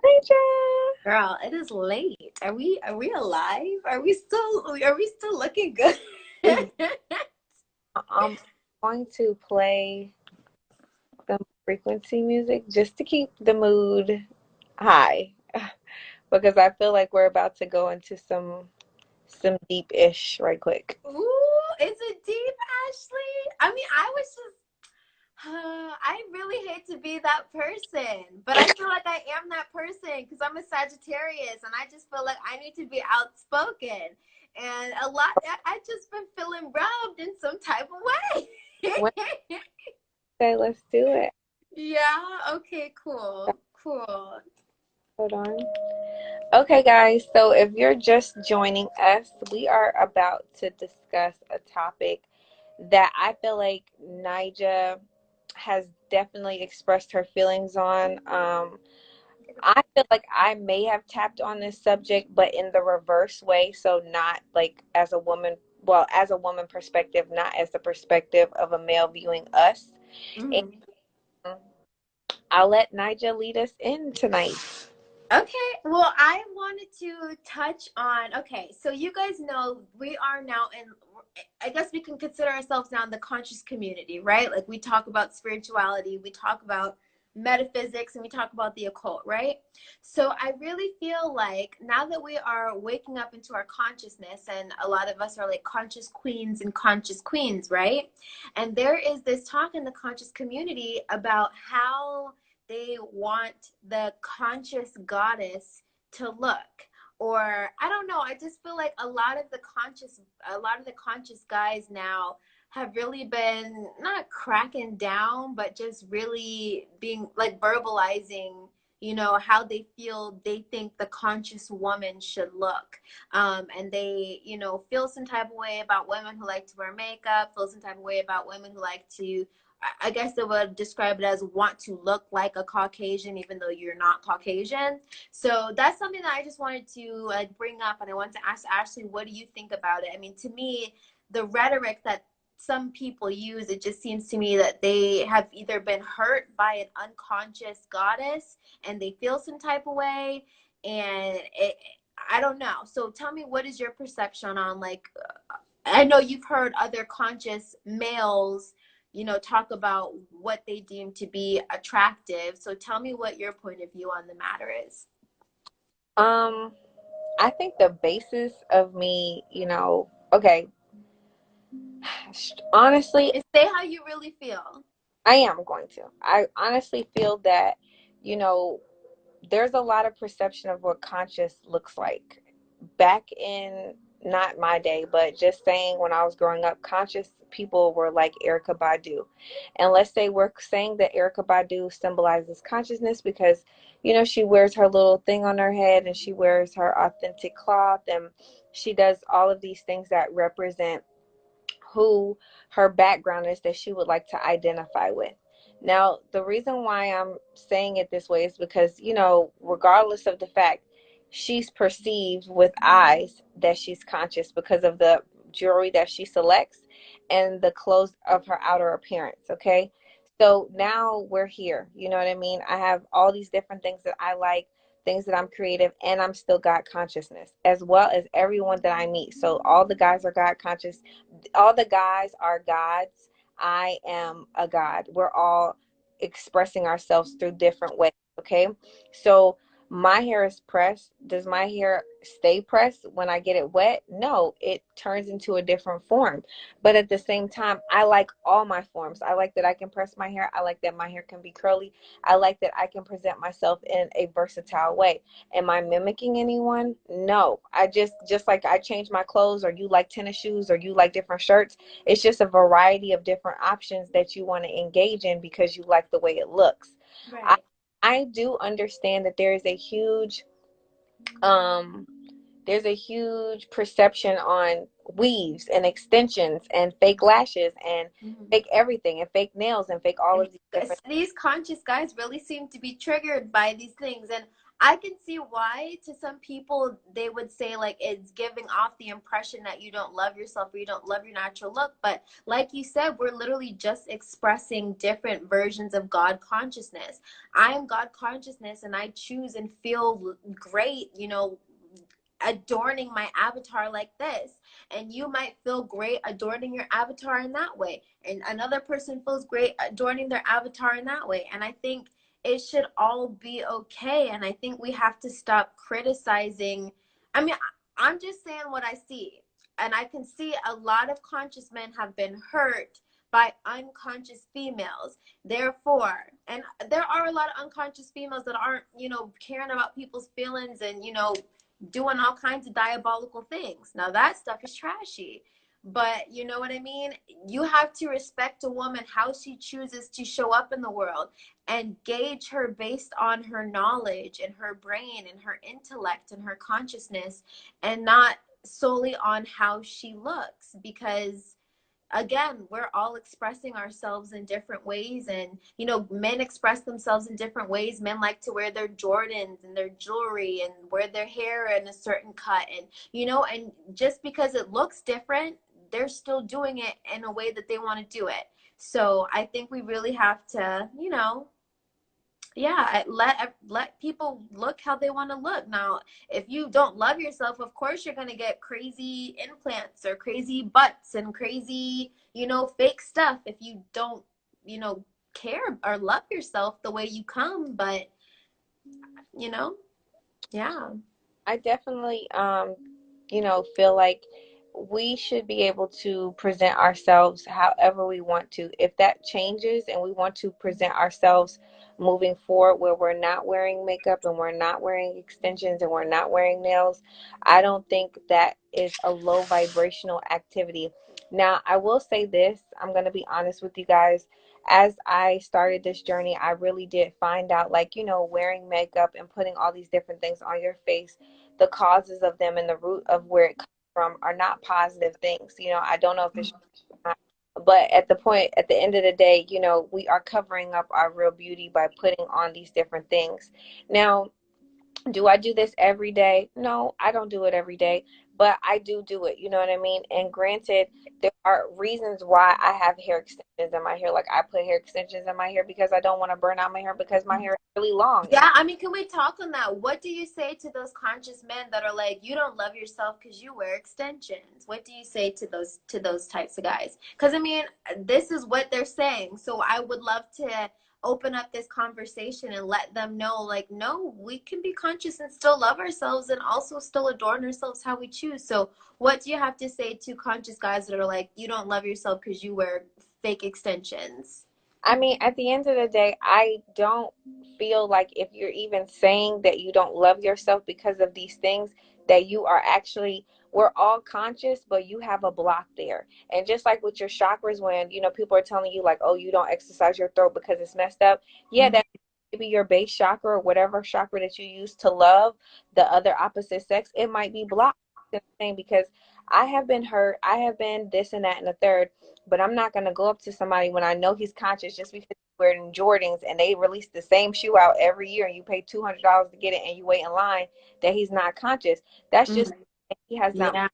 Nija. Girl, it is late. Are we alive? Are we still looking good? I'm going to play some frequency music just to keep the mood high because I feel like we're about to go into some deep-ish right quick. Ooh, is it deep, Ashley? I mean, I was just I really hate to be that person, but I feel like I am that person because I'm a Sagittarius and I just feel like I need to be outspoken. And I just been feeling rubbed in some type of way. Okay, let's do it. Yeah, okay, cool. Cool. Hold on. Okay, guys, so if you're just joining us, we are about to discuss a topic that I feel like Nija has definitely expressed her feelings on. I feel like I may have tapped on this subject, but in the reverse way. So not like as a woman, well, as a woman perspective, not as the perspective of a male viewing us. And Mhm. I'll let Nigel lead us in tonight. Okay, well, I wanted to touch on. Okay, so you guys know we are now in, I guess we can consider ourselves now in the conscious community, right? Like we talk about spirituality, we talk about metaphysics, and we talk about the occult, right? So I really feel like now that we are waking up into our consciousness, and a lot of us are like conscious queens and conscious queens, right? And there is this talk in the conscious community about how they want the conscious goddess to look, or I don't know, I just feel like a lot of the conscious guys now have really been not cracking down, but just really being like verbalizing, how they think the conscious woman should look. And they, feel some type of way about women who like to wear makeup, feel some type of way about women who like to, I guess they would describe it as want to look like a Caucasian, even though you're not Caucasian. So that's something that I just wanted to like bring up, and I wanted to ask Ashley, what do you think about it? I mean, to me, the rhetoric that some people use, it just seems to me that they have either been hurt by an unconscious goddess and they feel some type of way, and I don't know. So tell me, what is your perception on like? I know you've heard other conscious males talk about what they deem to be attractive. So tell me what your point of view on the matter is. Um, I think the basis of me, okay, honestly, And say how you really feel. I am going to. I honestly feel that, you know, there's a lot of perception of what conscious looks like. Back in not my day, but just saying when I was growing up, conscious people were like Erica Badu. And let's say we're saying that Erica Badu symbolizes consciousness because, she wears her little thing on her head and she wears her authentic cloth and she does all of these things that represent who her background is that she would like to identify with. Now, the reason why I'm saying it this way is because, regardless of the fact, she's perceived with eyes that she's conscious because of the jewelry that she selects and the clothes of her outer appearance, okay? So now we're here, you know what I mean? I have all these different things that I like, things that I'm creative, and I'm still God consciousness, as well as everyone that I meet. So all the guys are God conscious, all the guys are gods. I am a god. We're all expressing ourselves through different ways. Okay. So my hair is pressed. Does my hair stay pressed when I get it wet? No, it turns into a different form. But at the same time, I like all my forms. I like that I can press my hair. I like that my hair can be curly. I like that I can present myself in a versatile way. Am I mimicking anyone? No. I just like I change my clothes, or you like tennis shoes, or you like different shirts. It's just a variety of different options that you want to engage in because you like the way it looks. I, Right. I do understand that um there's a huge perception on weaves and extensions and fake lashes and Mhm. fake everything and fake nails and fake all And of these different. these conscious guys really seem to be triggered by these things. And I can see why to some people they would say like it's giving off the impression that you don't love yourself or you don't love your natural look. But like you said, we're literally just expressing different versions of God consciousness. I am God consciousness and I choose and feel great, you know, adorning my avatar like this, and you might feel great adorning your avatar in that way, and another person feels great adorning their avatar in that way. And I think it should all be okay, and I think we have to stop criticizing. I mean, I'm just saying what I see, and I can see a lot of conscious men have been hurt by unconscious females. Therefore, and there are a lot of unconscious females that aren't, you know, caring about people's feelings and, you know, doing all kinds of diabolical things. Now that stuff is trashy. But you know what I mean? You have to respect a woman how she chooses to show up in the world and gauge her based on her knowledge and her brain and her intellect and her consciousness, and not solely on how she looks. Because again, we're all expressing ourselves in different ways, and you know, men express themselves in different ways. Men like to wear their Jordans and their jewelry and wear their hair in a certain cut, and you know, and just because it looks different, they're still doing it in a way that they want to do it. So I think we really have to, you know, yeah, let people look how they want to look. Now if you don't love yourself, of course you're going to get crazy implants or crazy butts and crazy, you know, fake stuff if you don't, you know, care or love yourself the way you come. But you know, yeah. I definitely, you know, feel like we should be able to present ourselves however we want to. If that changes and we want to present ourselves moving forward where we're not wearing makeup and we're not wearing extensions and we're not wearing nails, I don't think that is a low vibrational activity. Now, I will say this, I'm going to be honest with you guys. As I started this journey, I really did find out, like, you know, wearing makeup and putting all these different things on your face, the causes of them and the root of where it comes from are not positive things. You know, I don't know if it's not, but at the end of the day, you know, we are covering up our real beauty by putting on these different things. Now, do I do this every day? No, I don't do it every day, but I do it. You know what I mean? And granted, there are reasons why I have hair extensions in my hair. Like I put hair extensions in my hair because I don't want to burn out my hair because my hair is really long. And Yeah, I mean, can we talk on that? What do you say to those conscious men that are like, you don't love yourself because you wear extensions? What do you say to those types of guys? Because I mean, this is what they're saying. So I would love to open up this conversation and let them know, like, no, we can be conscious and still love ourselves and also still adorn ourselves how we choose. So what do you have to say to conscious guys that are like, you don't love yourself because you wear fake extensions? I mean, at the end of the day, I don't feel like if you're even saying that you don't love yourself because of these things, that you are actually, we're all conscious, but you have a block there. And just like with your chakras, when, you know, people are telling you, like, oh, you don't exercise your throat because it's messed up. Yeah, Mhm. that maybe your base chakra or whatever chakra that you use to love the other opposite sex, it might be blocked. Because I have been hurt, I have been this and that and the third, but I'm not gonna go up to somebody when I know he's conscious just because he's wearing Jordans and they release the same shoe out every year and you pay $200 to get it and you wait in line, that he's not conscious. That's just, Mhm. he has not Yeah.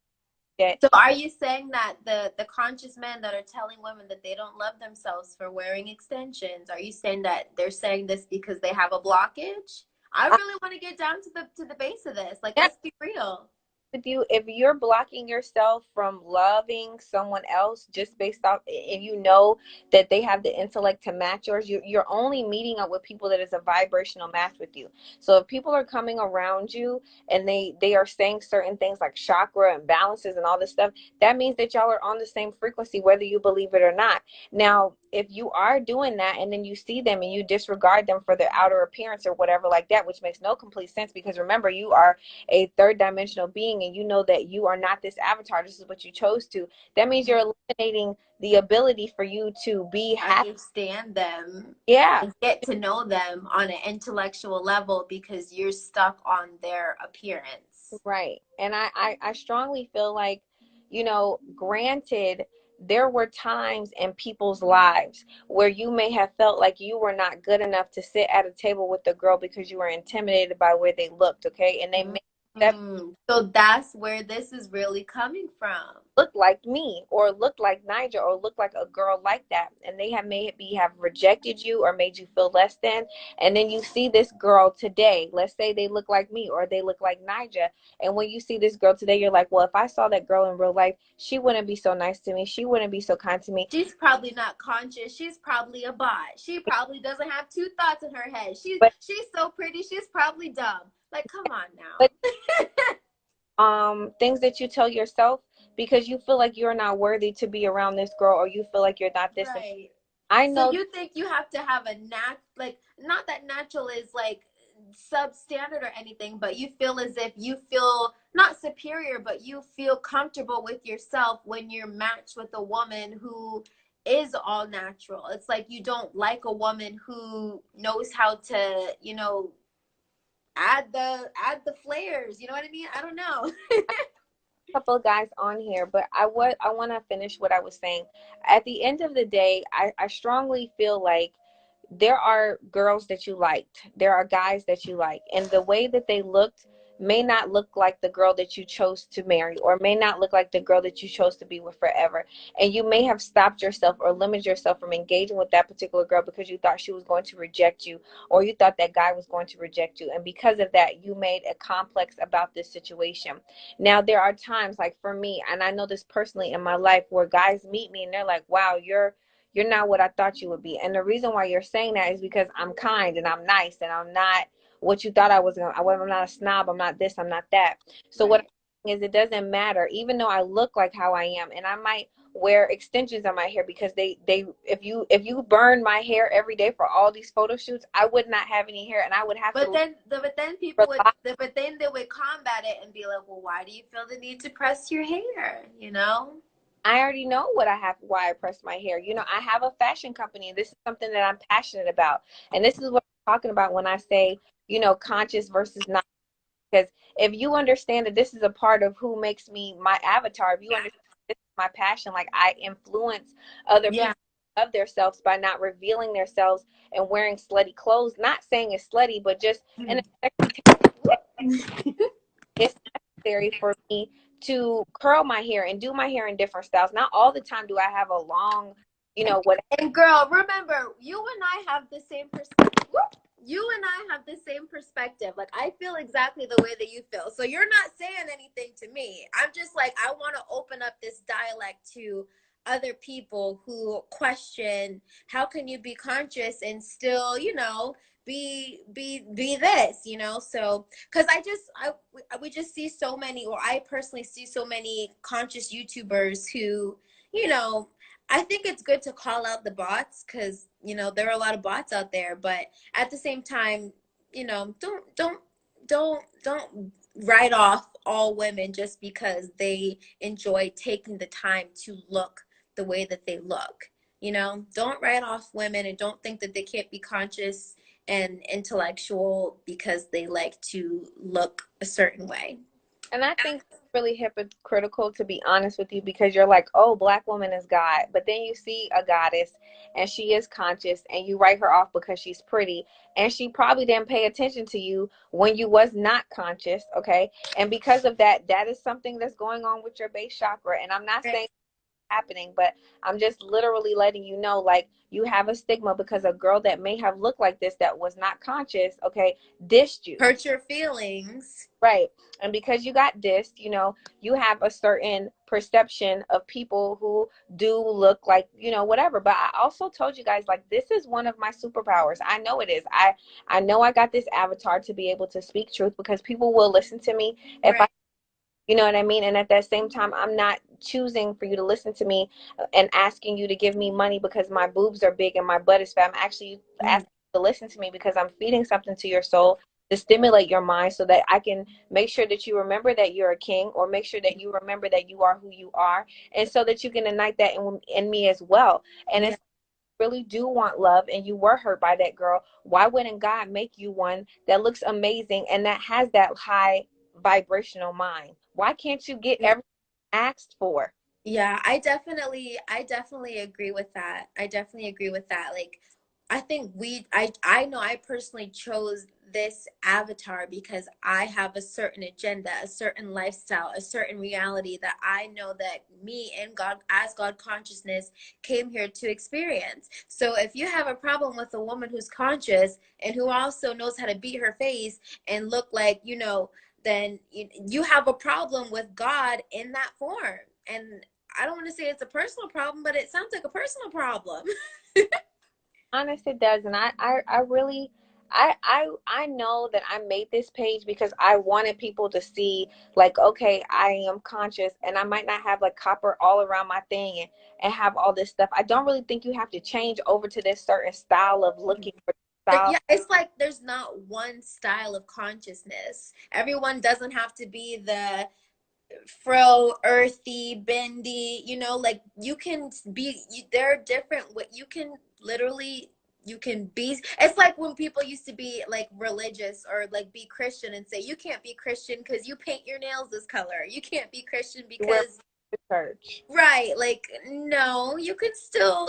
yet. So are you saying that the conscious men that are telling women that they don't love themselves for wearing extensions, are you saying that they're saying this because they have a blockage? I I, really want to get down to the base of this. Like, yeah, let's be real. with you, if you're blocking yourself from loving someone else just based off, and you know that they have the intellect to match yours, you're only meeting up with people that is a vibrational match with you. So if people are coming around you and they are saying certain things like chakra and balances and all this stuff, that means that y'all are on the same frequency whether you believe it or not. Now if you are doing that and then you see them and you disregard them for their outer appearance or whatever like that, which makes no complete sense, because remember, you are a third dimensional being and you know that you are not this avatar, this is what you chose to, that means you're eliminating the ability for you to be happy. Understand them Yeah, and get to know them on an intellectual level because you're stuck on their appearance. right. And I strongly feel like, you know, granted, there were times in people's lives where you may have felt like you were not good enough to sit at a table with the girl because you were intimidated by where they looked, okay? And they may accept So that's where this is really coming from. look like me or look like Niger or look like a girl like that, and they have maybe have rejected you or made you feel less than, and then you see this girl today, let's say they look like me or they look like Niger, and when you see this girl today, you're like, well, if I saw that girl in real life, she wouldn't be so nice to me, she wouldn't be so kind to me. She's probably not conscious. She's probably a bot. She probably doesn't have two thoughts in her head. but She's so pretty. She's probably dumb. Like, come on but now. things that you tell yourself because you feel like you're not worthy to be around this girl, or you feel like you're not this. Right. I So know. you think you have to have a like, not that natural is like substandard or anything, but you feel as if you feel not superior, but you feel comfortable with yourself when you're matched with a woman who is all natural. It's like you don't like a woman who knows how to, add the flares. You know what I mean? I don't know. Couple of guys on here, but I want to finish what I was saying. At the end of the day, I strongly feel like there are girls that you liked, there are guys that you like, and the way that they looked may not look like the girl that you chose to marry, or may not look like the girl that you chose to be with forever. And you may have stopped yourself or limited yourself from engaging with that particular girl because you thought she was going to reject you, or you thought that guy was going to reject you, and because of that you made a complex about this situation. Now there are times, like for me, and I know this personally in my life, where guys meet me and they're like, wow, you're not what I thought you would be. And the reason why you're saying that is because I'm kind and I'm nice and I'm not what you thought I was going to. I'm not a snob. I'm not this. I'm not that. So what Right. I'm saying is, it doesn't matter, even though I look like how I am, and I might wear extensions on my hair because they if you burn my hair every day for all these photo shoots, I would not have any hair, and I would have But to then, but then people would, rely. but then they would combat it and be like, well, why do you feel the need to press your hair? You know? I already know what I have, why I press my hair. I have a fashion company, and this is something that I'm passionate about. And this is what I'm talking about when I say, conscious versus not. Because if you understand that this is a part of who makes me my avatar, if you understand this is my passion, like I influence other Yeah. people of themselves by not revealing themselves and wearing slutty clothes. Not saying it's slutty, but just in a sexy it's necessary for me to curl my hair and do my hair in different styles. Not all the time do I have a long, what. And girl, remember, you and I have the same perspective. You and I have the same perspective. Like, I feel exactly the way that you feel. So you're not saying anything to me. I'm just like, I want to open up this dialect to other people who question how can you be conscious and still, be this, so because we just see so many, or I personally see so many conscious YouTubers who, you know I think it's good to call out the bots because, there are a lot of bots out there, but at the same time, don't write off all women just because they enjoy taking the time to look the way that they look. Don't write off women and don't think that they can't be conscious and intellectual because they like to look a certain way. And I think it's really hypocritical, to be honest with you, because you're like, oh, black woman is God. But then you see a goddess and she is conscious, and you write her off because she's pretty. And she probably didn't pay attention to you when you was not conscious. Okay. And because of that, that is something that's going on with your base chakra. And I'm not saying happening, but I'm just literally letting you know, like, you have a stigma because a girl that may have looked like this that was not conscious, okay, dissed you. Hurt your feelings. Right. And because you got dissed, you have a certain perception of people who do look like, whatever. But I also told you guys, like, this is one of my superpowers. I know it is. I know I got this avatar to be able to speak truth because people will listen to me if I, Right. you know what I mean? And at that same time, I'm not choosing for you to listen to me and asking you to give me money because my boobs are big and my butt is fat. I'm actually Mm. asking you to listen to me because I'm feeding something to your soul to stimulate your mind so that I can make sure that you remember that you're a king, or make sure that you remember that you are who you are, and so that you can ignite that in me as well. And Yeah. if you really do want love and you were hurt by that girl, why wouldn't God make you one that looks amazing and that has that high vibrational mind? Why can't you get everything asked for? Yeah, I definitely agree with that. I definitely agree with that. Like, I think I know I personally chose this avatar because I have a certain agenda, a certain lifestyle, a certain reality that I know that me and God, as God consciousness, came here to experience. So if you have a problem with a woman who's conscious and who also knows how to beat her face and look like, then you have a problem with God in that form. And I don't want to say it's a personal problem, but it sounds like a personal problem. Honest, it does, and I really, I know that I made this page because I wanted people to see, like, okay, I am conscious, and I might not have like copper all around my thing and have all this stuff. I don't really think you have to change over to this certain style of looking for style. Yeah, it's like there's not one style of consciousness. Everyone doesn't have to be the fro, earthy, bendy, like you can be, there are different, what you can literally, you can be. It's like when people used to be like religious or like be Christian and say, you can't be Christian because you paint your nails this color. You can't be Christian You wear because, the church. right, like, no, you can still,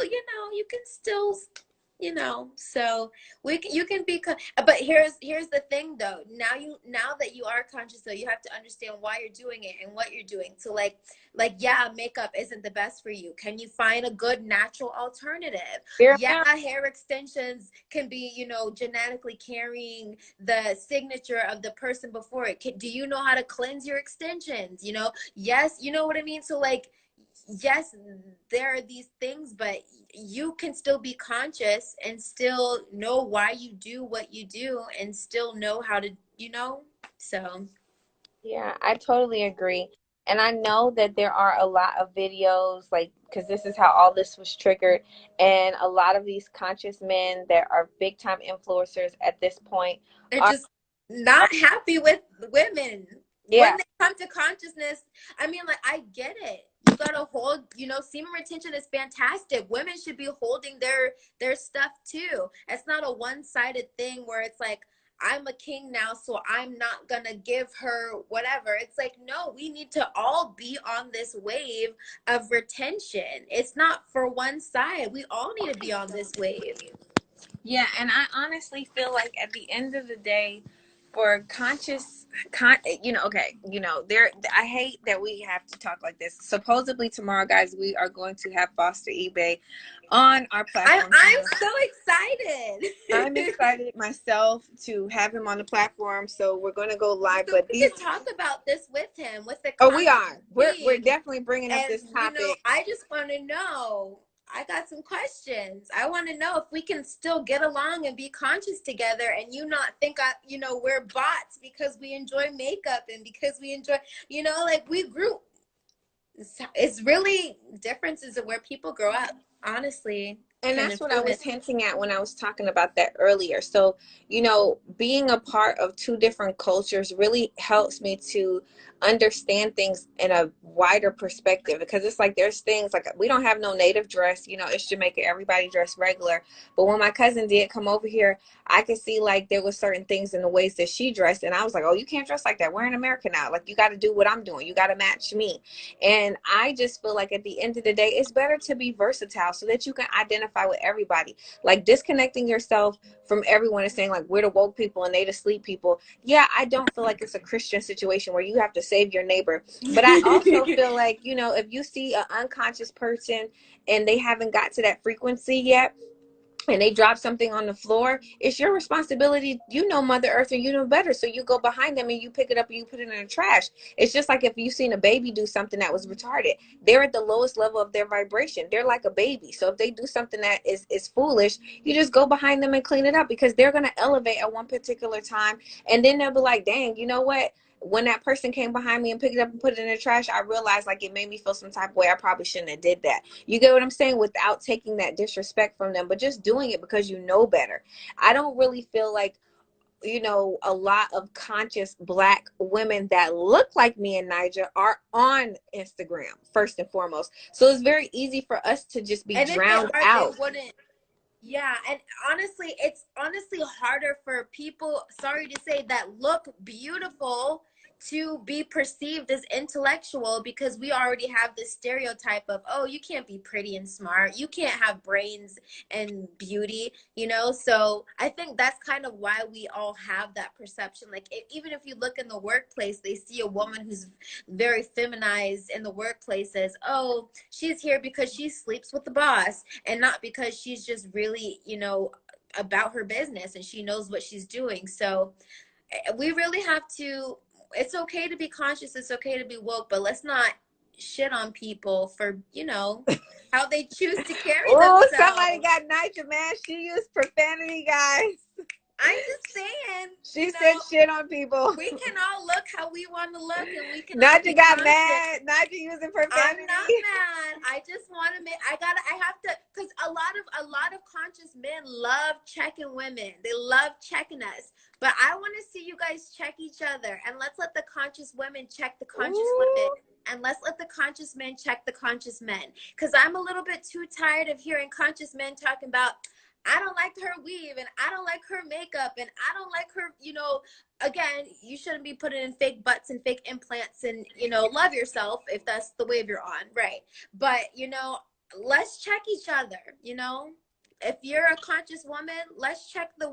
so you can be, but here's the thing though. Now that you are conscious though, you have to understand why you're doing it and what you're doing. So yeah, makeup isn't the best for you. Can you find a good natural alternative? Hear Yeah, me out. hair extensions can be, genetically carrying the signature of the person before it. Do you know how to cleanse your extensions? Yes, you know what I mean? So like, yes, there are these things, but you can still be conscious and still know why you do what you do and still know how to, so Yeah, I totally agree. And I know that there are a lot of videos, like, because this is how all this was triggered. And a lot of these conscious men that are big time influencers at this point they're are, just not happy with women when yeah, they come to consciousness. I mean, like, I get it. You gotta hold, semen retention is fantastic. Women should be holding their stuff too. It's not a one-sided thing where it's like, I'm a king now, so I'm not gonna give her whatever. It's like, no, we need to all be on this wave of retention. It's not for one side. We all need to be on this wave. yeah. And I honestly feel like at the end of the day, for okay, there, I hate that we have to talk like this. Supposedly tomorrow, guys, we are going to have Foster eBay on our platform I'm tomorrow. so I'm excited. excited myself to have him on the platform, so we're going to go live. So But we these, could talk about this with him, with the oh, we conscious are. We're being. definitely bringing up And, this topic. I just want to know. I got some questions. I want to know if we can still get along and be conscious together and you not think we're bots because we enjoy makeup and because we enjoy, like we grew. It's really differences of where people grow up, honestly, And can that's what I was influence. hinting at when I was talking about that earlier. So, being a part of two different cultures really helps me to understand things in a wider perspective, because it's like there's things like we don't have no native dress, it's Jamaica, everybody dress regular. But when my cousin did come over here, I could see like there was certain things in the ways that she dressed, and I was like, oh, you can't dress like that. We're in America now. Like, you got to do what I'm doing. You got to match me. And I just feel like at the end of the day, it's better to be versatile so that you can identify with everybody. Like, disconnecting yourself from everyone and saying like we're the woke people and they the sleep people. Yeah, I don't feel like it's a Christian situation where you have to save your neighbor. But I also feel like, if you see an unconscious person and they haven't got to that frequency yet, and they drop something on the floor, it's your responsibility. Mother Earth, and you know better. So you go behind them and you pick it up and you put it in the trash. It's just like if you've seen a baby do something that was retarded. They're at the lowest level of their vibration. They're like a baby. So if they do something that is foolish, you just go behind them and clean it up, because they're going to elevate at one particular time. And then they'll be like, dang, you know what? When that person came behind me and picked it up and put it in the trash, I realized like it made me feel some type of way. I probably shouldn't have did that. You get what I'm saying? Without taking that disrespect from them, but just doing it because you know better. I don't really feel like, a lot of conscious Black women that look like me and Niger are on Instagram, first and foremost. So it's very easy for us to just be And if they drowned are, they out. wouldn't. Yeah, and honestly, it's honestly harder for people, sorry to say, that look beautiful to be perceived as intellectual, because we already have this stereotype of, oh, you can't be pretty and smart, you can't have brains and beauty, you know. So I think that's kind of why we all have that perception. Like, even if you look in the workplace, they see a woman who's very feminized in the workplace as, oh, she's here because she sleeps with the boss, and not because she's just really, you know, about her business and she knows what she's doing. So we really have to, it's okay to be conscious, it's okay to be woke, but let's not shit on people for, you know, how they choose to carry Oh, somebody themselves. got Nigel, man. She used profanity, guys. I'm just saying, She you said know, shit on people. we can all look how we want to look, and we can all Nigel be got conscious. mad. Nigel using I'm profanity. not mad. I just want to make, I have to, because a lot of conscious men love checking women. They love checking us. But I want to see you guys check each other, and let's let the conscious women check the conscious women. Ooh. And let's let the conscious men check the conscious men. Because I'm a little bit too tired of hearing conscious men talking about, I don't like her weave, and I don't like her makeup, and I don't like her, you know. Again, you shouldn't be putting in fake butts and fake implants, and, you know, love yourself if that's the wave you're on, right? But, you know, let's check each other, you know. If you're a conscious woman, let's check the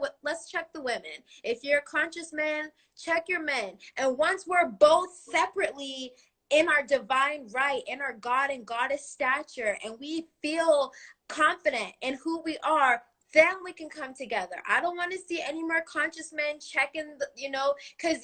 women. If you're a conscious man, check your men. And once we're both separately in our divine right, in our God and goddess stature, and we feel confident in who we are, then we can come together. I don't want to see any more conscious men checking, you know, because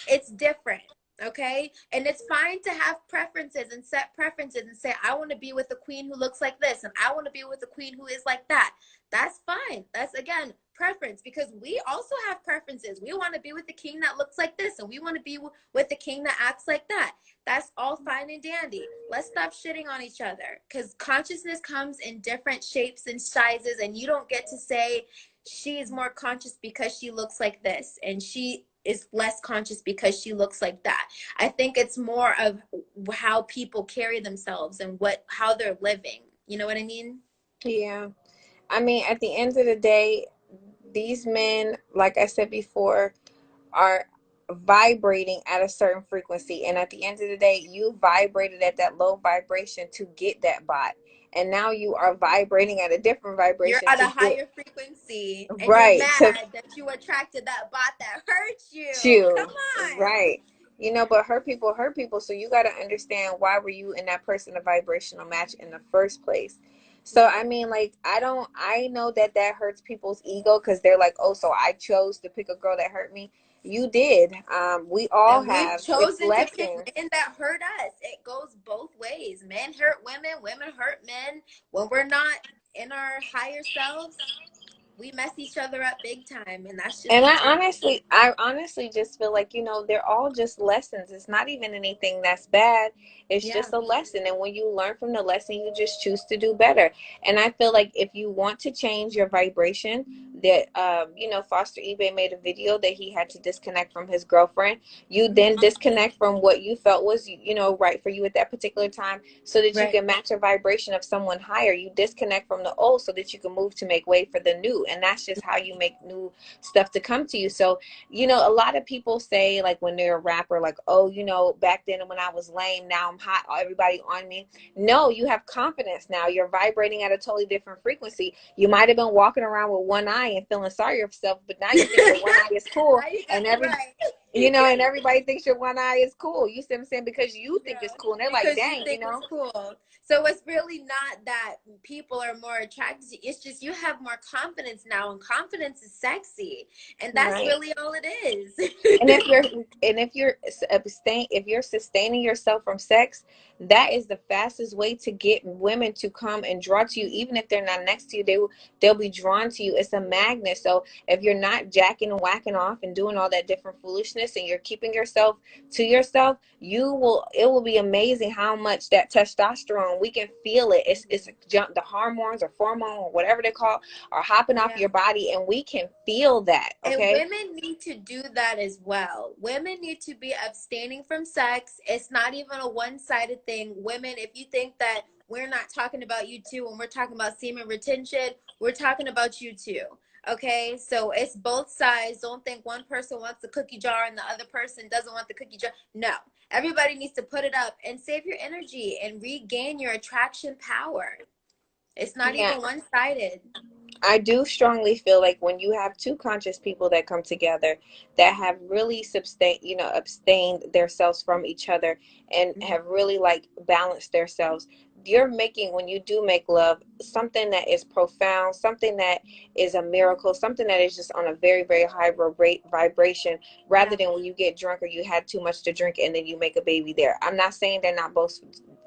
it's different. Okay. And it's fine to have preferences and set preferences and say, I want to be with a queen who looks like this, and I want to be with a queen who is like that. That's fine. That's, again, preference, because we also have preferences. We want to be with the king that looks like this, and we want to be with the king that acts like that. That's all fine and dandy. Let's stop shitting on each other, because consciousness comes in different shapes and sizes, and you don't get to say she is more conscious because she looks like this, and she is less conscious because she looks like that. I think it's more of how people carry themselves and how they're living. You know what I mean? Yeah. I mean, at the end of the day, these men, like I said before, are vibrating at a certain frequency. And at the end of the day, you vibrated at that low vibration to get that bot. And now you are vibrating at a different You're vibration at to a get higher frequency, and you're right to mad that you attracted that bot that hurt you. Come you. on. Right. You know, but hurt people. So you got to understand, why were you and that person a vibrational match in the first place? So, I mean, like, I know that that hurts people's ego, because they're like, oh, so I chose to pick a girl that hurt me. You did. We all And we've have. It's chosen to pick lessons. men that hurt us. It goes both ways. Men hurt women, women hurt men. When we're not in our higher selves, we mess each other up big time. And that's just And the truth. I honestly just feel like, they're all just lessons. It's not even anything that's bad. It's Yeah. just a lesson. And when you learn from the lesson, you just choose to do better. And I feel like if you want to change your vibration, that, Foster eBay made a video that he had to disconnect from his girlfriend. You then disconnect from what you felt was, right for you at that particular time, so that you Right. can match a vibration of someone higher. You disconnect from the old so that you can move to make way for the new. And that's just how you make new stuff to come to you. So, a lot of people say, like, when they're a rapper, like, oh, back then when I was lame, now I'm hot, everybody on me. No, you have confidence now. You're vibrating at a totally different frequency. You might have been walking around with one eye and feeling sorry for yourself, but now you think your one eye is cool, Now you got and right. and everybody thinks your one eye is cool. You see what I'm saying? Because you think Yeah, it's cool, and they're like, because you dang, think it's cool. So it's really not that people are more attracted to you. It's just you have more confidence now, and confidence is sexy, and that's right. really all it is. And if you're sustaining yourself from sex, that is the fastest way to get women to come and draw to you. Even if they're not next to you, they'll be drawn to you. It's a magnet. So if you're not jacking and whacking off and doing all that different foolishness, and you're keeping yourself to yourself, it will be amazing how much that testosterone, we can feel it. It's jump, the hormones or hormone or whatever they call, are hopping off Yeah. your body, and we can feel that. And Okay. women need to do that as well. Women need to be abstaining from sex. It's not even a one-sided thing. Women, if you think that we're not talking about you too when we're talking about semen retention, we're talking about you too. Okay, so it's both sides. Don't think one person wants the cookie jar and the other person doesn't want the cookie jar. No, everybody needs to put it up and save your energy and regain your attraction power. It's not Yeah, even one-sided. I do strongly feel like when you have two conscious people that come together that have really abstained themselves from each other and Mhm. have really like balanced themselves, you're making, when you do make love, something that is profound, something that is a miracle, something that is just on a very, very high vibration, rather Yeah, than when you get drunk or you had too much to drink and then you make a baby there. I'm not saying they're not both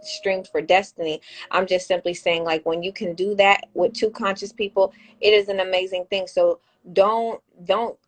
streamed for destiny. I'm just simply saying, like, when you can do that with two conscious people, it is an amazing thing. So don't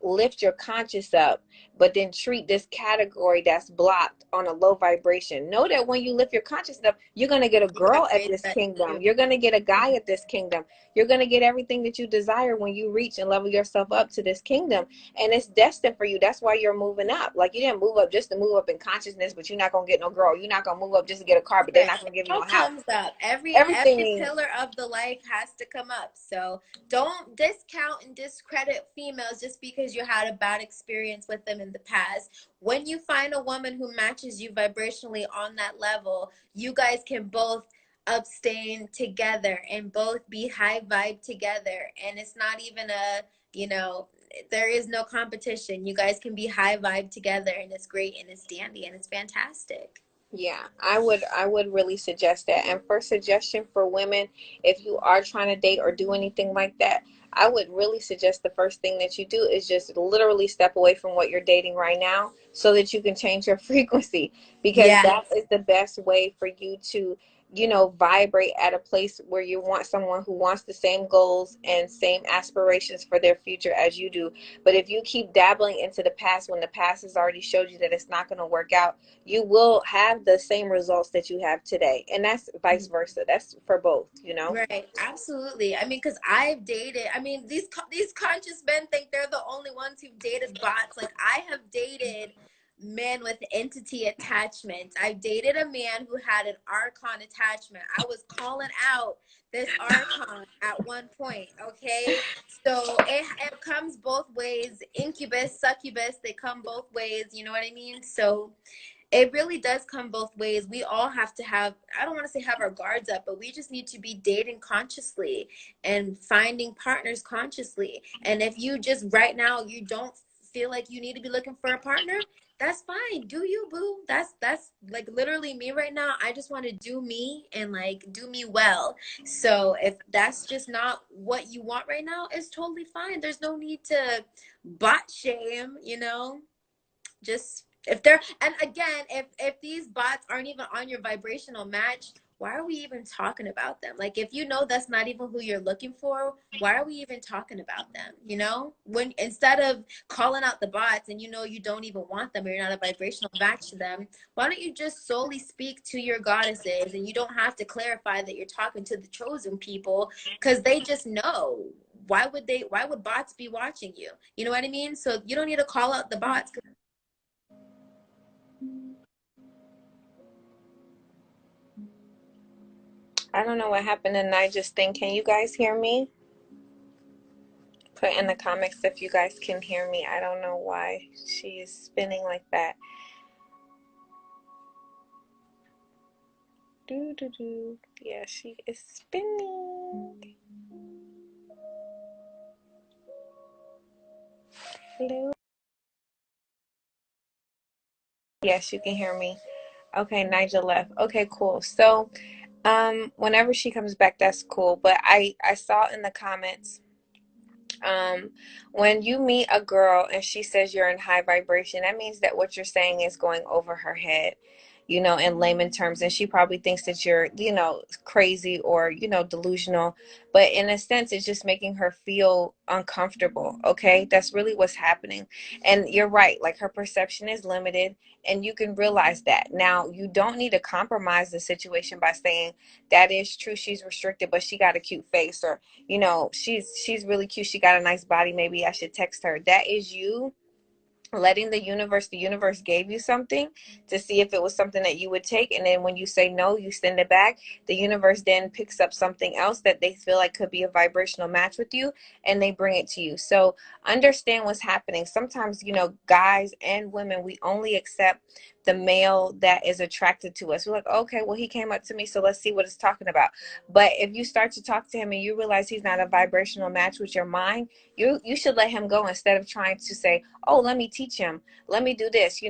lift your conscious up, but then treat this category that's blocked on a low vibration. Know that when you lift your conscious up, you're going to get a you gotta girl at raise this that too. kingdom, you're going to get a guy at this kingdom, you're going to get everything that you desire when you reach and level yourself up to this kingdom. And it's destined for you. That's why you're moving up. Like, you didn't move up just to move up in consciousness, but you're not going to get no girl. You're not going to move up just to get a car, but they're Correct. not going to give you All no house. comes up. Every Everything. pillar of the life has to come up. So don't discount and discredit females just because you had a bad experience with them in the past. When you find a woman who matches you vibrationally on that level, you guys can both abstain together and both be high vibe together. And it's not even there is no competition. You guys can be high vibe together and it's great and it's dandy and it's fantastic. Yeah, I would really suggest that. And for suggestion for women, if you are trying to date or do anything like that, I would really suggest the first thing that you do is just literally step away from what you're dating right now so that you can change your frequency, because Yeah. that is the best way for you to, vibrate at a place where you want someone who wants the same goals and same aspirations for their future as you do. But if you keep dabbling into the past when the past has already showed you that it's not going to work out, you will have the same results that you have today. And that's vice versa. That's for both. Right, absolutely. I mean, because I've dated. I mean, these conscious men think they're the only ones who've dated bots. Like I have dated men with entity attachments. I dated a man who had an archon attachment. I was calling out this archon at one point. Okay, so it comes both ways. Incubus, succubus, they come both ways. You know what I mean? So it really does come both ways. We all have to have, I don't want to say have our guards up, but we just need to be dating consciously and finding partners consciously. And if you just right now you don't feel like you need to be looking for a partner, that's fine. Do you, boo? That's like literally me right now. I just want to do me and like do me well. So if that's just not what you want right now, it's totally fine. There's no need to bot shame. Just if they're, and again, if these bots aren't even on your vibrational match, why are we even talking about them? Like if you know that's not even who you're looking for, why are we even talking about them? When instead of calling out the bots and you don't even want them or you're not a vibrational match to them, why don't you just solely speak to your goddesses and you don't have to clarify that you're talking to the chosen people because they just know. Why would bots be watching you? You know what I mean? So you don't need to call out the bots. I don't know what happened to Nigel's thing. Can you guys hear me? Put in the comments if you guys can hear me. I don't know why she is spinning like that. Do do do. Yeah, she is spinning. Hello. Yes, you can hear me. Okay, Nigel left. Okay, cool. So, whenever she comes back, that's cool. But I saw in the comments, um, when you meet a girl and she says you're in high vibration, that means that what you're saying is going over her head, in layman terms. And she probably thinks that you're, crazy or, delusional. But in a sense, it's just making her feel uncomfortable. Okay. That's really what's happening. And you're right. Like, her perception is limited, and you can realize that. Now, you don't need to compromise the situation by saying that is true. She's restricted, but she got a cute face, or she's really cute, she got a nice body, maybe I should text her. That is you letting the universe gave you something to see if it was something that you would take, and then when you say no, you send it back. The universe then picks up something else that they feel like could be a vibrational match with you, and they bring it to you. So understand what's happening. Sometimes, guys and women, we only accept the male that is attracted to us. We're like, okay, well, he came up to me, so let's see what it's talking about. But if you start to talk to him and you realize he's not a vibrational match with your mind, you should let him go, instead of trying to say, oh, let me teach him, let me do this.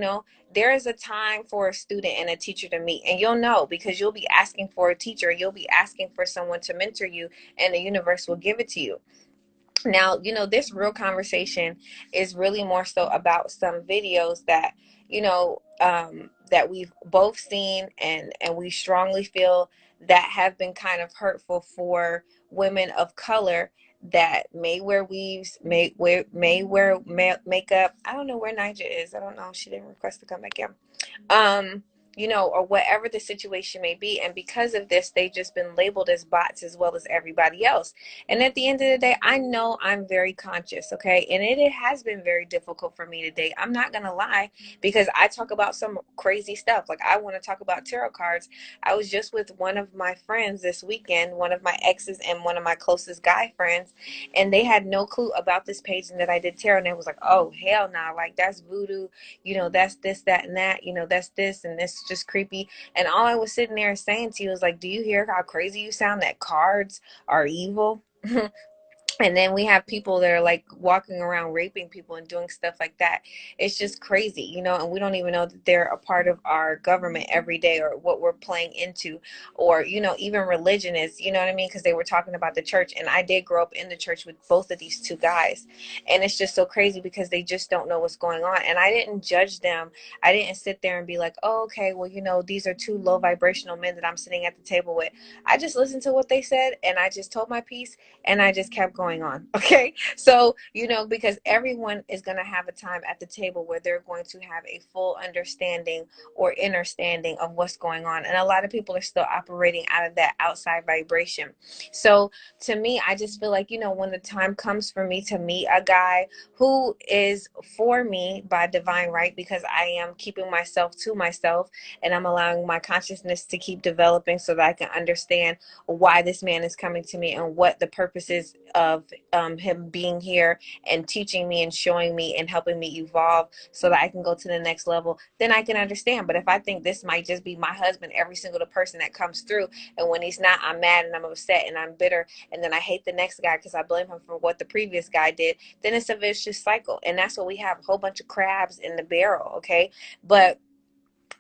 There is a time for a student and a teacher to meet, and you'll know because you'll be asking for a teacher, you'll be asking for someone to mentor you, and the universe will give it to you. Now, this real conversation is really more so about some videos that, that we've both seen, and we strongly feel that have been kind of hurtful for women of color that may wear weaves, may wear makeup. I don't know where Niger is. I don't know. She didn't request to come back in. um or whatever the situation may be. And because of this, they've just been labeled as bots as well as everybody else. And at the end of the day, I know I'm very conscious, okay? And it has been very difficult for me today. I'm not gonna lie, because I talk about some crazy stuff. Like, I want to talk about tarot cards. I was just with one of my friends this weekend, one of my exes and one of my closest guy friends, and they had no clue about this page and that I did tarot. And it was like, oh hell no, like that's voodoo, that's this, that, and that, that's this, and this is just creepy. And all I was sitting there saying to you was like, do you hear how crazy you sound, that cards are evil? And then we have people that are like walking around raping people and doing stuff like that. It's just crazy, and we don't even know that they're a part of our government every day, or what we're playing into, or, even religion is, you know what I mean? Because they were talking about the church, and I did grow up in the church with both of these two guys. And it's just so crazy because they just don't know what's going on. And I didn't judge them. I didn't sit there and be like, oh, okay, well, these are two low vibrational men that I'm sitting at the table with. I just listened to what they said, and I just told my piece, and I just kept going on. Okay. So, because everyone is going to have a time at the table where they're going to have a full understanding or understanding of what's going on. And a lot of people are still operating out of that outside vibration. So, to me, I just feel like, when the time comes for me to meet a guy who is for me by divine right, because I am keeping myself to myself, and I'm allowing my consciousness to keep developing so that I can understand why this man is coming to me and what the purpose is of him being here and teaching me and showing me and helping me evolve so that I can go to the next level, then I can understand. But if I think this might just be my husband every single person that comes through, and when he's not, I'm mad and I'm upset and I'm bitter, and then I hate the next guy because I blame him for what the previous guy did, then it's a vicious cycle. And that's what we have, a whole bunch of crabs in the barrel. Okay. But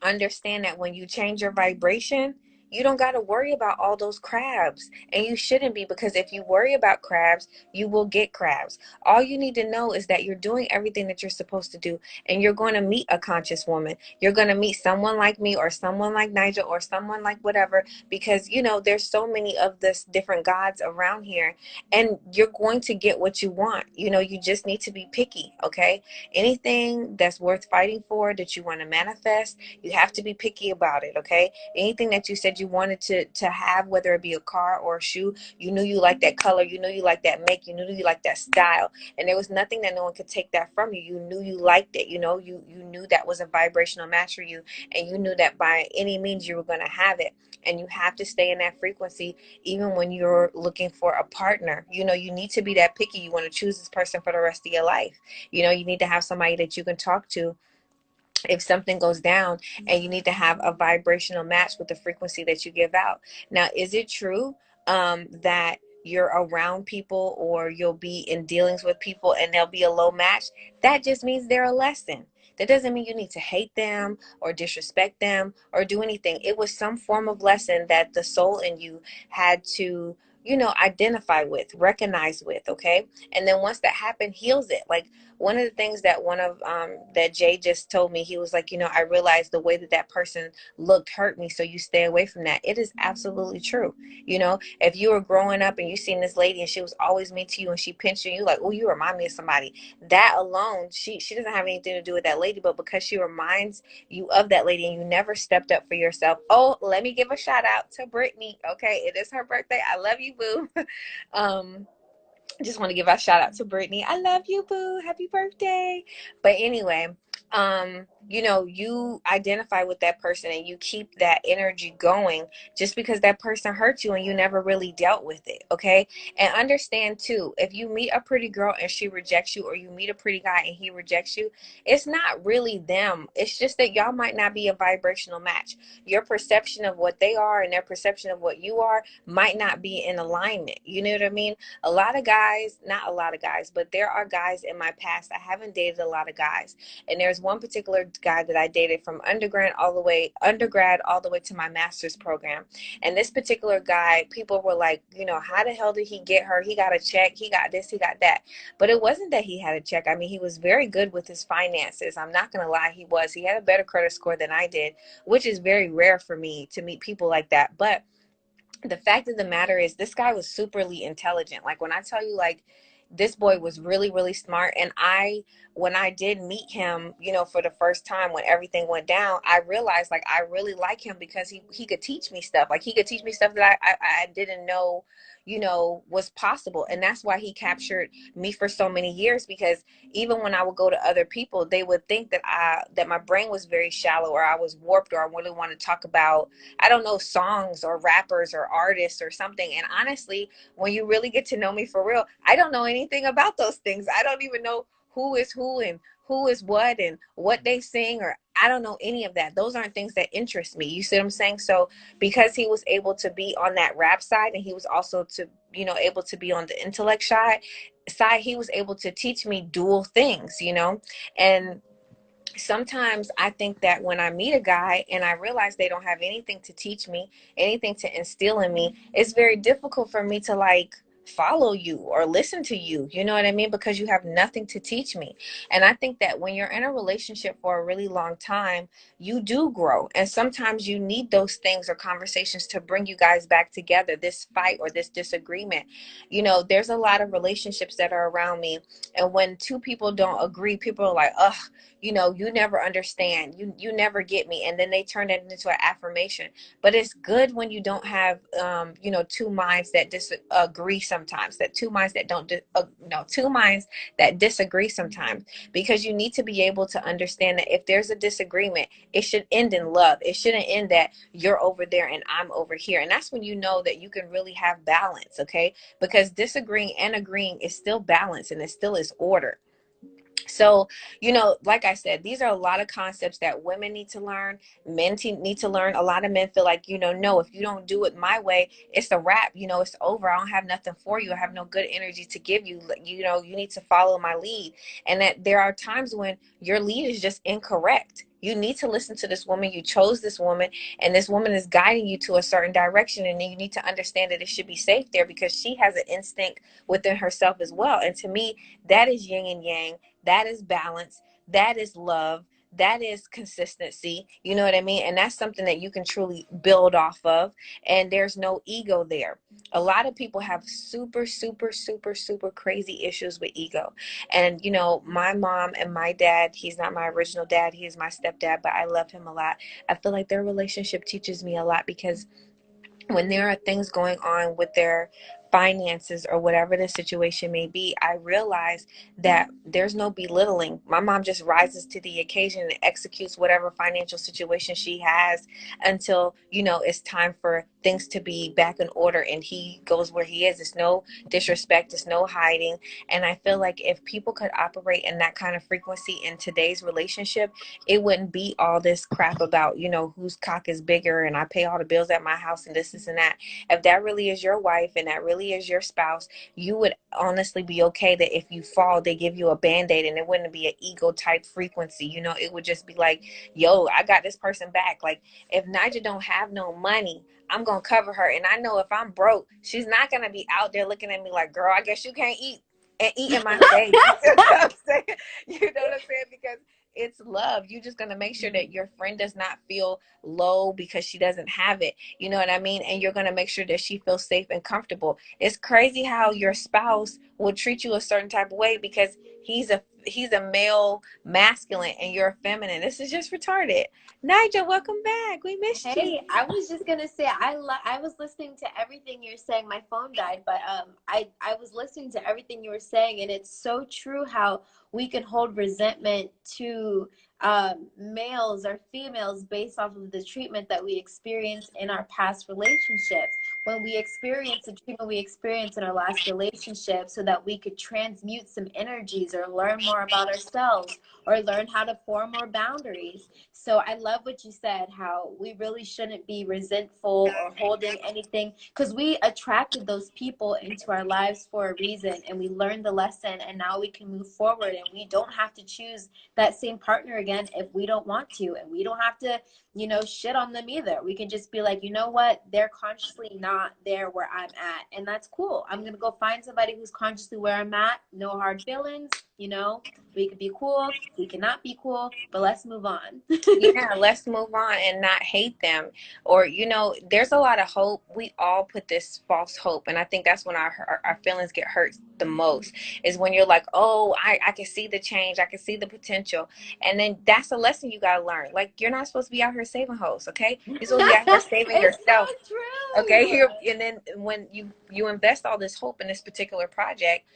understand that when you change your vibration, you don't got to worry about all those crabs. And you shouldn't be, because if you worry about crabs, you will get crabs. All you need to know is that you're doing everything that you're supposed to do, and you're going to meet a conscious woman. You're going to meet someone like me, or someone like Nigel, or someone like whatever, because there's so many of this different gods around here, and you're going to get what you want. You just need to be picky. Okay. Anything that's worth fighting for, that you want to manifest, you have to be picky about it. Okay. Anything that you said you wanted to have, whether it be a car or a shoe, you knew you liked that color, you knew you liked that make, you knew you liked that style, and there was nothing that no one could take that from you. You knew you liked it. You knew that was a vibrational match for you, and you knew that by any means you were going to have it. And you have to stay in that frequency even when you're looking for a partner. You need to be that picky. You want to choose this person for the rest of your life. You need to have somebody that you can talk to if something goes down, and you need to have a vibrational match with the frequency that you give out. Now, is it true that you're around people, or you'll be in dealings with people and there'll be a low match? That just means they're a lesson. That doesn't mean you need to hate them or disrespect them or do anything. It was some form of lesson that the soul in you had to identify with, recognize with. Okay. And then once that happened, heals it. Like, one of the things that that Jay just told me, he was like, I realized the way that person looked hurt me, so you stay away from that. It is absolutely true. If you were growing up and you seen this lady and she was always mean to you and she pinched you, like, oh, you remind me of somebody. That alone, she doesn't have anything to do with that lady, but because she reminds you of that lady and you never stepped up for yourself. Oh, let me give a shout out to Brittany. Okay, it is her birthday. I love you, boo. um Just want to give a shout out to Brittany. I love you, boo. Happy birthday. But anyway, you know, you identify with that person and you keep that energy going just because that person hurt you and you never really dealt with it. Okay. And understand too, if you meet a pretty girl and she rejects you, or you meet a pretty guy and he rejects you, it's not really them. It's just that y'all might not be a vibrational match. Your perception of what they are and their perception of what you are might not be in alignment. You know what I mean? A lot of guys, not a lot of guys, but there are guys in my past. I haven't dated a lot of guys. And there's one particular guy that I dated from undergrad all the way to my master's program. And this particular guy, people were like, you know, how the hell did he get her? He got a check, he got this, he got that. But it wasn't that he had a check. I mean, he was very good with his finances. I'm not gonna lie, he was. He had a better credit score than I did, which is very rare for me to meet people like that. But the fact of the matter is, this guy was superly intelligent. Like, when I tell you, like, this boy was really, really smart. And when I did meet him, you know, for the first time, when everything went down, I realized, like, I really like him because he could teach me stuff. Like, he could teach me stuff that I didn't know, you know, was possible. And that's why he captured me for so many years, because even when I would go to other people, they would think that that my brain was very shallow, or I was warped, or I really want to talk about, I don't know, songs or rappers or artists or something. And honestly, when you really get to know me for real, I don't know anything about those things. I don't even know who is who and who is what and what they sing, or I don't know any of that. Those aren't things that interest me. You see what I'm saying? So because he was able to be on that rap side, and he was also to, you know, able to be on the intellect side, he was able to teach me dual things, you know. And sometimes I think that when I meet a guy and I realize they don't have anything to teach me, anything to instill in me, it's very difficult for me to, like, follow you or listen to you. You know what I mean? Because you have nothing to teach me. And I think that when you're in a relationship for a really long time, you do grow. And sometimes you need those things or conversations to bring you guys back together, this fight or this disagreement. You know, there's a lot of relationships that are around me. And when two people don't agree, people are like, ugh, you know, you never understand, you never get me, and then they turn it into an affirmation. But it's good when you don't have you know, two minds that disagree sometimes, that two minds that don't no, two minds that disagree sometimes, because you need to be able to understand that if there's a disagreement, it should end in love. It shouldn't end that you're over there and I'm over here. And that's when you know that you can really have balance. Okay, because disagreeing and agreeing is still balance, and it still is order. So, you know, like I said, these are a lot of concepts that women need to learn, need to learn. A lot of men feel like, you know, no, if you don't do it my way, it's a wrap. You know, it's over. I don't have nothing for you. I have no good energy to give you. You know, you need to follow my lead. And that there are times when your lead is just incorrect. You need to listen to this woman. You chose this woman, and this woman is guiding you to a certain direction. And you need to understand that it should be safe there, because she has an instinct within herself as well. And to me, that is yin and yang, that is balance, that is love, that is consistency. You know what I mean? And that's something that you can truly build off of. And there's no ego there. A lot of people have super, super, super, super crazy issues with ego. And, you know, my mom and my dad, he's not my original dad, he is my stepdad, but I love him a lot. I feel like their relationship teaches me a lot, because when there are things going on with their finances or whatever the situation may be, I realize that there's no belittling. My mom just rises to the occasion and executes whatever financial situation she has until, you know, it's time for things to be back in order, and he goes where he is. It's no disrespect, it's no hiding. And I feel like if people could operate in that kind of frequency in today's relationship, it wouldn't be all this crap about, you know, whose cock is bigger and I pay all the bills at my house and this and that. If that really is your wife and that really is your spouse, you would honestly be okay that if you fall, they give you a band-aid, and it wouldn't be an ego type frequency. You know, it would just be like, yo, I got this person back. Like, if Nigel don't have no money, I'm gonna cover her. And I know if I'm broke, she's not gonna be out there looking at me like, girl, I guess you can't eat and eat in my face. You know what I'm saying? You know what I'm saying? Because it's love. You're just going to make sure that your friend does not feel low because she doesn't have it. You know what I mean? And you're going to make sure that she feels safe and comfortable. It's crazy how your spouse will treat you a certain type of way because he's a male masculine and you're a feminine. This is just retarded. Nigel, welcome back. We missed you. Hey, I was just gonna say I was listening to everything you're saying. My phone died, but I was listening to everything you were saying, and it's so true how we can hold resentment to males or females based off of the treatment that we experience in our past relationships. When we experience the treatment we experienced in our last relationship, so that we could transmute some energies or learn more about ourselves or learn how to form more boundaries. So I love what you said, how we really shouldn't be resentful or holding anything, because we attracted those people into our lives for a reason, and we learned the lesson, and now we can move forward, and we don't have to choose that same partner again if we don't want to, and we don't have to, shit on them either. We can just be like, you know what, they're consciously not there where I'm at, and that's cool. I'm gonna go find somebody who's consciously where I'm at. No hard feelings. We could be cool, we cannot be cool, but let's move on. Yeah, let's move on and not hate them. Or, there's a lot of hope. We all put this false hope. And I think that's when our feelings get hurt the most, is when you're like, oh, I can see the change. I can see the potential. And then that's a lesson you got to learn. Like, you're not supposed to be out here saving hoes, okay? You're supposed to be out here saving It's yourself. so Okay, true. and then when you invest all this hope in this particular project,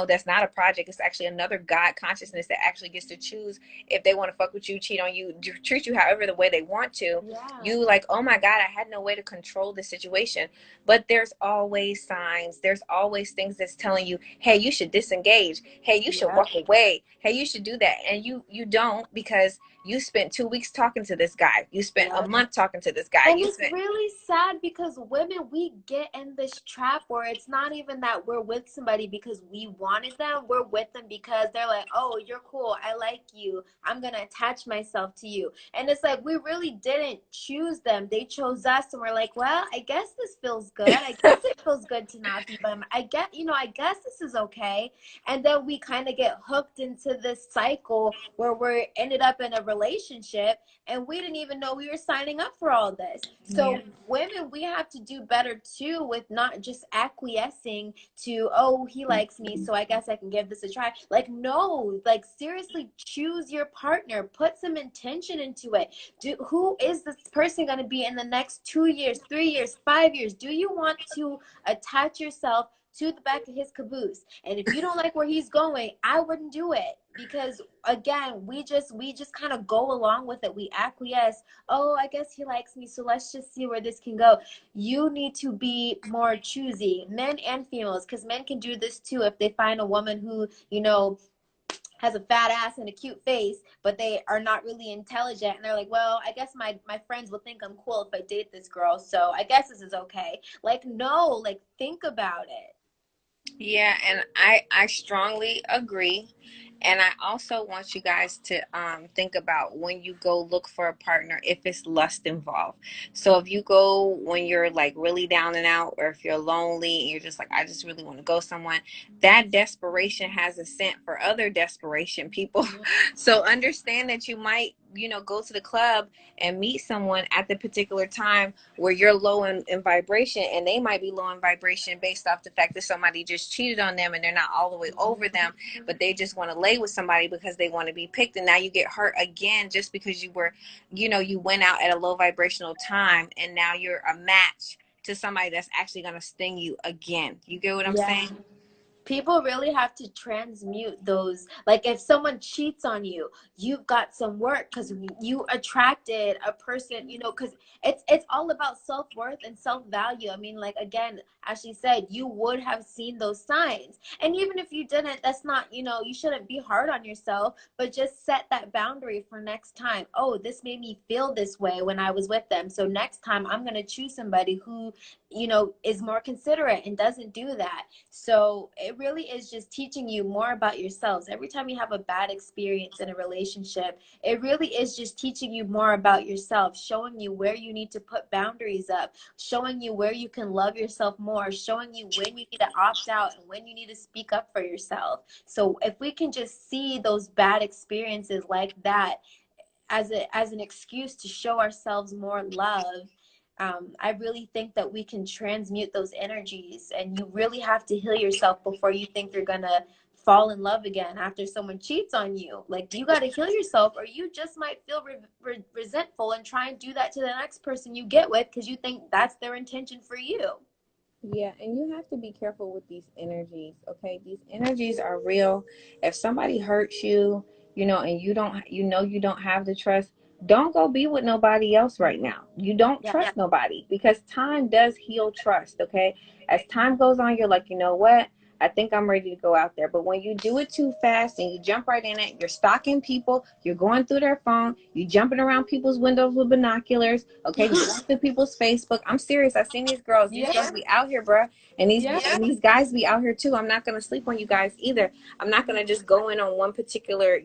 that's not a project. It's actually another God consciousness that actually gets to choose if they want to fuck with you, cheat on you, treat you however the way they want to. Yeah. You like, oh my God, I had no way to control the situation. But there's always signs. There's always things that's telling you, hey, you should disengage. Hey, you should Yep. walk away. Hey, you should do that. And you don't, because you spent 2 weeks talking to this guy. You spent a Yep. month talking to this guy. And You it's spent really sad because women, we get in this trap where it's not even that we're with somebody because we wanted them. We're with them because they're like, oh, you're cool. I like you. I'm going to attach myself to you. And it's like, we really didn't choose them. They chose us. And we're like, well, I guess this feels good. I guess it feels good to not be by them. I guess this is okay. And then we kind of get hooked into this cycle where we're ended up in a relationship and we didn't even know we were signing up for all this. yeah. So women, we have to do better too with not just acquiescing to, oh, he likes me, so I guess I can give this a try. Like, no, like seriously, choose your partner, put some intention into it. Who is this person going to be in the next 2 years, 3 years, 5 years? Do you want to attach yourself to the back of his caboose? And if you don't like where he's going, I wouldn't do it, because again, we just kind of go along with it. We acquiesce. Oh, I guess he likes me, so let's just see where this can go. You need to be more choosy, men and females, because men can do this too. If they find a woman who has a fat ass and a cute face, but they are not really intelligent, and they're like, well, I guess my friends will think I'm cool if I date this girl, so I guess this is okay. Like, no, like, think about it. Yeah, and I strongly agree. And I also want you guys to think about when you go look for a partner, if it's lust involved. So if you go when you're like really down and out, or if you're lonely and you're just like, I just really want to go someone, that desperation has a scent for other desperation people. So understand that you might, go to the club and meet someone at the particular time where you're low in vibration, and they might be low in vibration based off the fact that somebody just cheated on them and they're not all the way over them, but they just want to lay with somebody because they want to be picked. And now you get hurt again just because you went out at a low vibrational time, and now you're a match to somebody that's actually going to sting you again. You get what I'm Yeah. saying? People really have to transmute those. Like, if someone cheats on you, you've got some work, because you attracted a person, because it's all about self-worth and self-value. I mean, like, again, as she said, you would have seen those signs, and even if you didn't, that's not, you shouldn't be hard on yourself, but just set that boundary for next time. Oh, this made me feel this way when I was with them, so next time I'm going to choose somebody who is more considerate and doesn't do that. So it really is just teaching you more about yourselves. Every time you have a bad experience in a relationship, it really is just teaching you more about yourself, showing you where you need to put boundaries up, showing you where you can love yourself more, showing you when you need to opt out and when you need to speak up for yourself. So if we can just see those bad experiences like that as an excuse to show ourselves more love, I really think that we can transmute those energies. And you really have to heal yourself before you think you're gonna fall in love again after someone cheats on you. Like, you got to heal yourself, or you just might feel resentful and try and do that to the next person you get with because you think that's their intention for you. Yeah, and you have to be careful with these energies, okay? These energies are real. If somebody hurts you, and you don't have the trust, don't go be with nobody else right now. You don't Yeah. trust nobody, because time does heal trust, okay? As time goes on, you're like, you know what? I think I'm ready to go out there. But when you do it too fast and you jump right in it, you're stalking people, you're going through their phone, you jumping around people's windows with binoculars, okay? You going through people's Facebook. I'm serious. I've seen these girls. These girls be out here, bruh. And these guys be out here too. I'm not gonna sleep on you guys either. I'm not gonna just go in on one particular,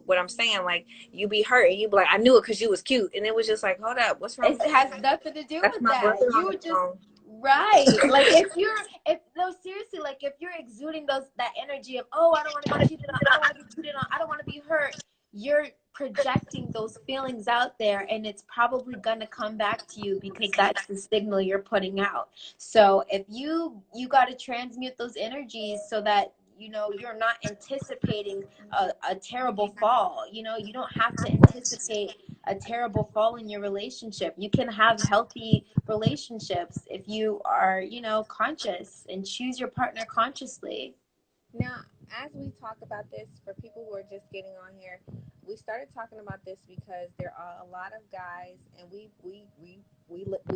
what I'm saying. Like, you be hurt and you be like, I knew it because you was cute, and it was just like, hold up, what's wrong It with has you? nothing to do That's with my that. brother on You the just phone. right. Like, if no, seriously, like, if you're exuding that energy of, oh, I don't want to be cheated on, I don't want to be cheated on, I don't want to be hurt, you're projecting those feelings out there, and it's probably gonna come back to you because that's the signal you're putting out. So if you got to transmute those energies so that you're not anticipating a terrible fall. You don't have to anticipate a terrible fall in your relationship. You can have healthy relationships if you are, conscious and choose your partner consciously. Now, as we talk about this, for people who are just getting on here, we started talking about this because there are a lot of guys, and we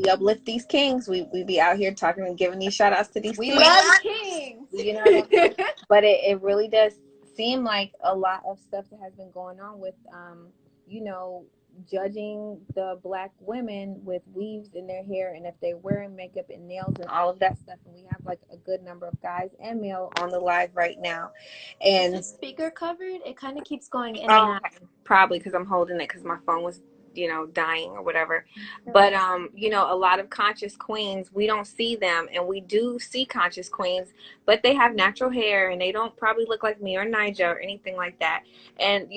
uplift these kings. We be out here talking and giving these shout outs to these We kings. love kings. You know what I mean? But it really does seem like a lot of stuff that has been going on with, you know, judging the black women with weaves in their hair, and if they're wearing makeup and nails and all of that stuff. And we have like a good number of guys and male on the live right now. Is And the speaker covered? It kind of keeps going in and oh, out. okay. Probably because I'm holding it because my phone was, dying or whatever. But a lot of conscious queens, we don't see them, and we do see conscious queens, but they have natural hair and they don't probably look like me or Nigel or anything like that. And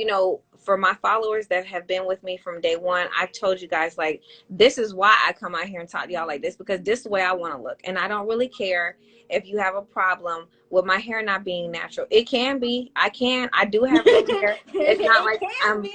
for my followers that have been with me from day one, I've told you guys, like, this is why I come out here and talk to y'all like this, because this is the way I want to look. And I don't really care if you have a problem with my hair not being natural. It can be. I do have real hair. It's not like I'm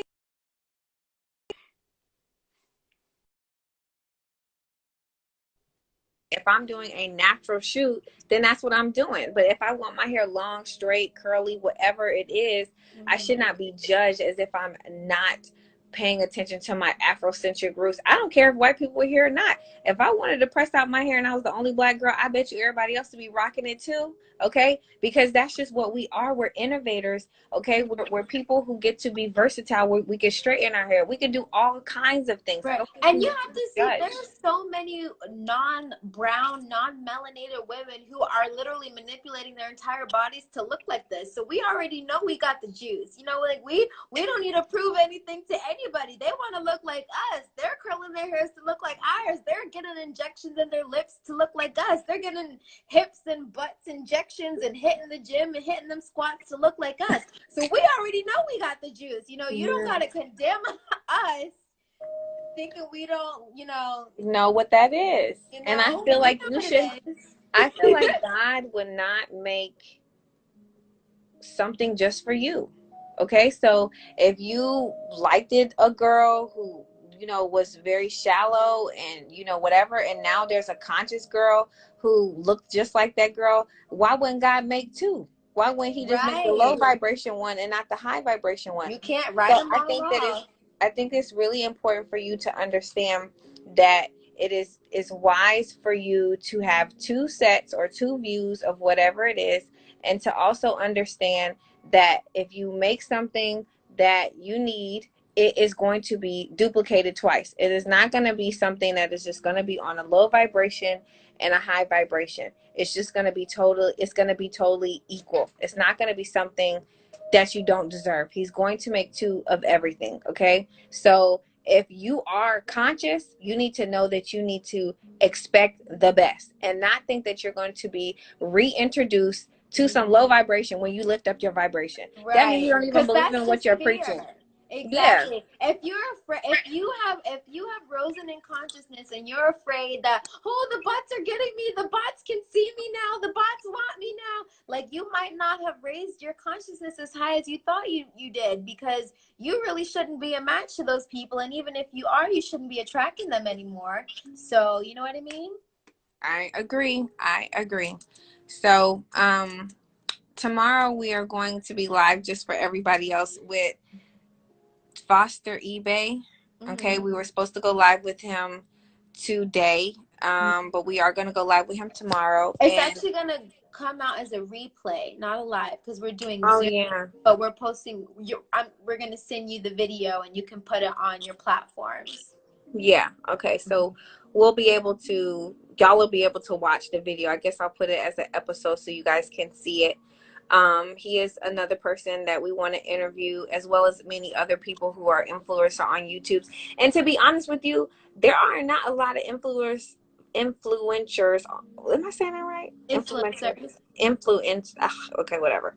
if I'm doing a natural shoot, then that's what I'm doing. But if I want my hair long, straight, curly, whatever it is, I should not be judged as if I'm not paying attention to my Afrocentric roots. I don't care if white people were here or not. If I wanted to press out my hair and I was the only black girl, I bet you everybody else would be rocking it too. Okay, because that's just what we are. We're innovators. Okay, we're people who get to be versatile. We can straighten our hair. We can do all kinds of things. I Right. don't think And we you need have to be to see, there judged. are so many non-brown, non-melanated women who are literally manipulating their entire bodies to look like this. So we already know we got the juice. Like, we don't need to prove anything to anybody. They want to look like us. They're curling their hairs to look like ours. They're getting injections in their lips to look like us. They're getting hips and butts injections and hitting the gym and hitting them squats to look like us. So we already know we got the juice. You don't got to condemn us thinking we don't, Know what that is. And I feel we like know you what should, it is. I feel like God would not make something just for you. Okay, so if you liked it, a girl who was very shallow and whatever, and now there's a conscious girl who looked just like that girl, why wouldn't God make two? Why wouldn't he just make the low Right. vibration one and not the high vibration one? You can't write So them all off. I think it's really important for you to understand that it is wise for you to have two sets or two views of whatever it is, and to also understand that if you make something that you need, it is going to be duplicated twice. It is not going to be something that is just going to be on a low vibration and a high vibration. It's just going to be totally equal. It's not going to be something that you don't deserve. He's going to make two of everything, okay? So if you are conscious, you need to know that you need to expect the best and not think that you're going to be reintroduced to some low vibration when you lift up your vibration. That means Right. you don't even Because believe that's in what just you're fear. preaching. Yeah. Exactly. If you have frozen in consciousness and you're afraid that, oh, the bots are getting me, the bots can see me now, the bots want me now, like you might not have raised your consciousness as high as you thought you did, because you really shouldn't be a match to those people, and even if you are, you shouldn't be attracting them anymore. So you know what I mean? I agree. So tomorrow we are going to be live, just for everybody else, with Foster eBay. Okay, we were supposed to go live with him today, but we are going to go live with him tomorrow. It's And actually gonna come out as a replay, not a live, because we're doing oh Zoom. yeah, But we're posting. We're gonna send you the video, and you can put it on your platforms. yeah. Okay, so we'll be able to, y'all will be able to watch the video. I guess I'll put it as an episode so you guys can see it. He is another person that we want to interview, as well as many other people who are influencers on YouTube. And to be honest with you, there are not a lot of influencers. Am I saying that right? Influencers. Okay, whatever.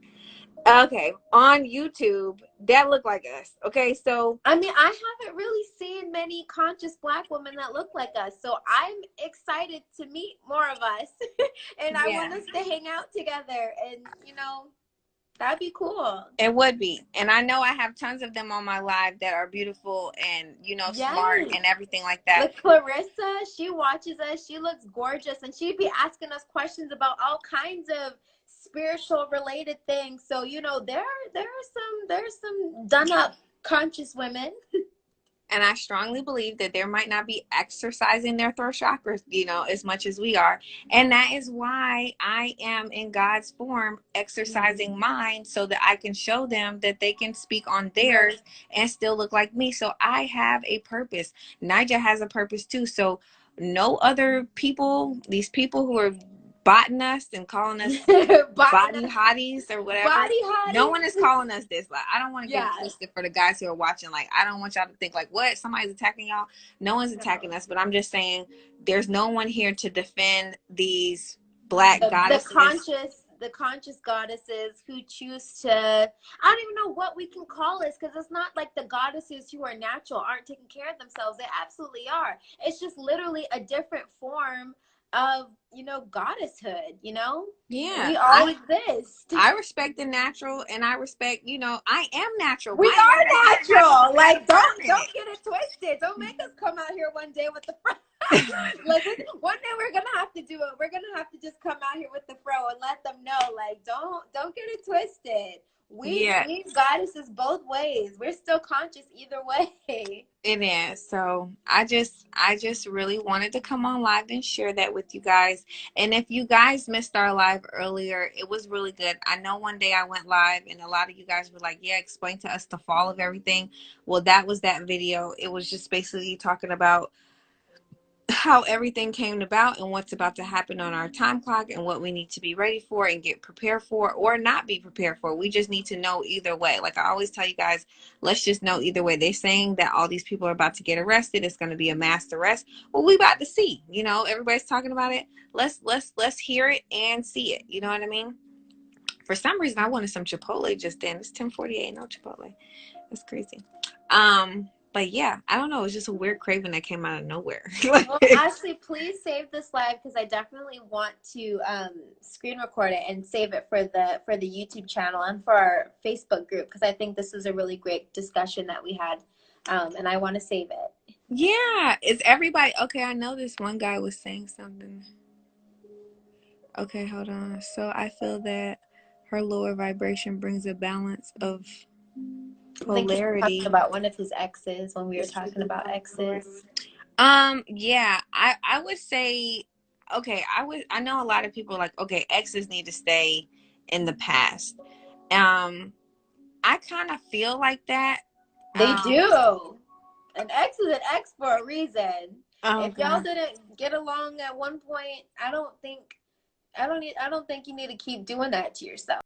Okay, on YouTube that look like us. Okay, so I mean, I haven't really seen many conscious Black women that look like us, so I'm excited to meet more of us, and I yeah, want us to hang out together, and that'd be cool. it would be. And I know I have tons of them on my live that are beautiful and smart Yes. and everything like that. Like Clarissa, she watches us. She looks gorgeous, and she'd be asking us questions about all kinds of spiritual related things. So there's some done up conscious women. And I strongly believe that there might not be exercising their throat chakras, as much as we are. And that is why I am in God's form exercising mine, so that I can show them that they can speak on theirs and still look like me. So I have a purpose. Nigel has a purpose too. So no other people, these people who are botting us and calling us body hotties or whatever. Body hotties. No one is calling us this. Like, I don't want to get it Yeah. twisted for the guys who are watching. Like, I don't want y'all to think like, what? Somebody's attacking y'all. No one's attacking us, but I'm just saying there's no one here to defend these Black goddesses. The conscious goddesses who choose to, I don't even know what we can call this, because it's not like the goddesses who are natural aren't taking care of themselves. They absolutely are. It's just literally a different form of goddesshood. Yeah, we all exist. I respect the natural, and I respect, I am natural. We are natural. Like, don't get it twisted. Don't make us come out here one day with the fro. Like, one day we're gonna have to do it. We're gonna have to just come out here with the fro and let them know, like, don't get it twisted. We goddesses both ways. We're still conscious either way. It is. So I just really wanted to come on live and share that with you guys. And if you guys missed our live earlier, it was really good. I know one day I went live and a lot of you guys were like, yeah, explain to us the fall of everything. Well, that was that video. It was just basically talking about how everything came about and what's about to happen on our time clock and what we need to be ready for and get prepared for, or not be prepared for. We just need to know either way. Like I always tell you guys, let's just know either way. They're saying that all these people are about to get arrested. It's going to be a mass arrest. Well, we about to see, everybody's talking about it. Let's hear it and see it. You know what I mean? For some reason, I wanted some Chipotle just then. It's 10:48, no Chipotle. That's crazy. But yeah, I don't know. It's just a weird craving that came out of nowhere. Well, Ashley, please save this live, because I definitely want to screen record it and save it for the YouTube channel and for our Facebook group, because I think this was a really great discussion that we had, and I want to save it. Yeah, is everybody okay? I know this one guy was saying something. Okay, hold on. So I feel that her lower vibration brings a balance of polarity. I think he was talking about one of his exes when we were talking about exes. Yeah, I would say, okay, I know a lot of people are like, okay, exes need to stay in the past. I kind of feel like that. They do. An ex is an ex for a reason. If y'all didn't get along at one point, I don't think you need to keep doing that to yourself.